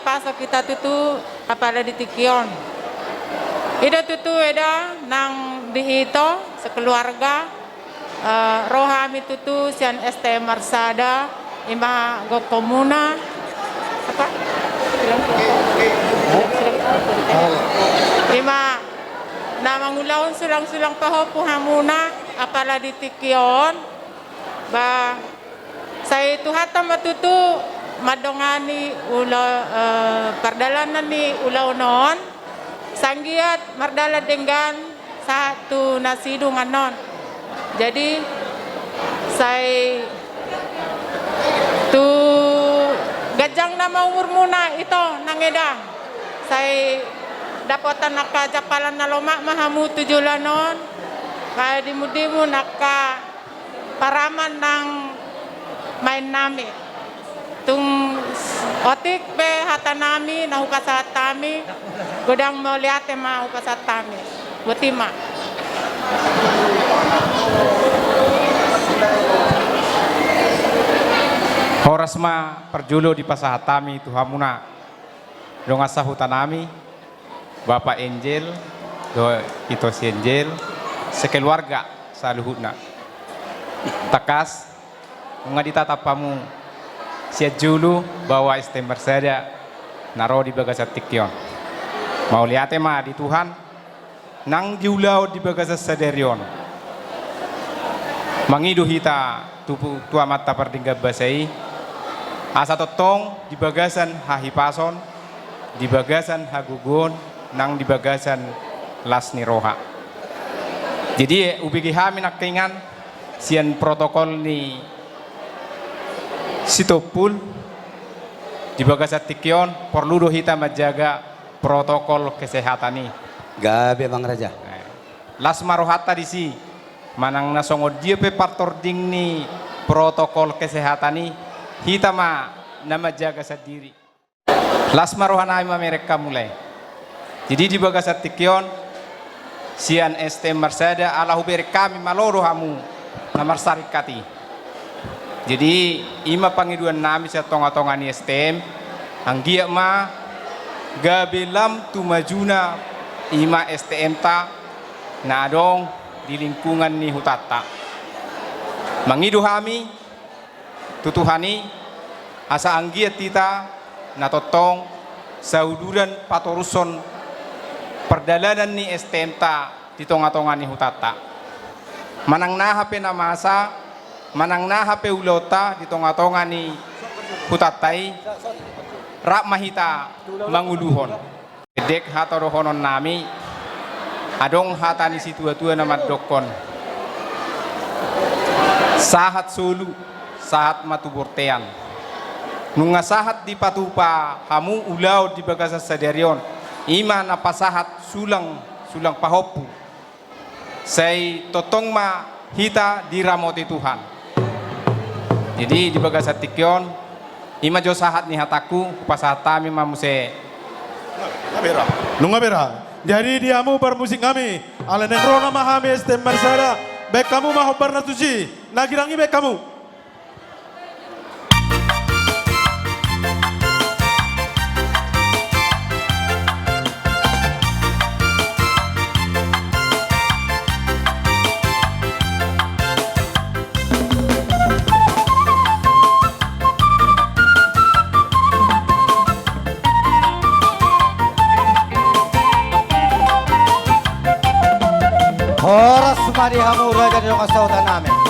pasok kita tutu apala di Tikion. Ida tutu eda nang di ito sekeluarga rohami tutu sian ST Marsada ima go komuna apa ima na mangulaon sulang-sulang pahopo hamuna apala di Tikion ba saya itu hatam matutu madongani ula perdalanan ni ulau non sanggiat mardala dengan satu nasidung anon. Jadi saya tu gajang nama umur muna itu nangedang. Saya dapatan naka japalan naloma mahamu tujulanon. Kaya dimudimu naka paraman nang main nami. Tung otik be hatanami na hukasatami godang meliate ma hukasatami butima Horas ma perjulo di pasahatami tuhamuna dong asa hutanami Bapak Angel do itu si Angel sekeluarga saluhutna takas ngadita tapamu siya julu bawa istimer saja naro di bagasat Tikion mau lihat ma di Tuhan nang julau di bagasat saderion mangidu hita tua mata perdingga basai asa totong di bagasan hahipason di bagasan hagugun nang di bagasan lasni roha jadi ubigi hamin akingan sian protokol ni Sitopul di bagasat Tikion perlu kita menjaga protokol kesehatan ini. Gabi Bang Raja. Las marohata di si manang nasongod dia pe partording ni protokol kesehatan ini kita ma na menjaga sendiri. Las marohana ma mereka mulai. Jadi di bagasat Tikion sian ST Marsada Allah beri kami maloro hamu namar sarikati. Jadi ima pangiduan nami sa tonga-tonga ni STM anggia ma gabelam tumajuna ima STM ta na adong di lingkungan ni hutata mangidu hami tutuhani asa anggia tita na totong sauduran patoruson perdalanan ni STM ta di tonga-tonga ni hutata manang nahape na masa manang na hape ulota di tonga-tonga ni hutatai rak mahita manguluhon dek hatorohonon nami adong hatani situa-tua nama dokon sahat sulu sahat matubortean nunga sahat di patupa hamu ulau di bagasa sadarion ima napasahat sulang pahopu say totong ma hita diramoti Tuhan. Jadi di bagasat Tikion ima jo sahat ni hataku pasatami mamuse nunga bera jadi diamu bermusik kami ala nengrona mahami ST Marsada baik kamu mau barna tuji nagirangi baik kamu Horas sumadi hamu raja di lokasautan namin.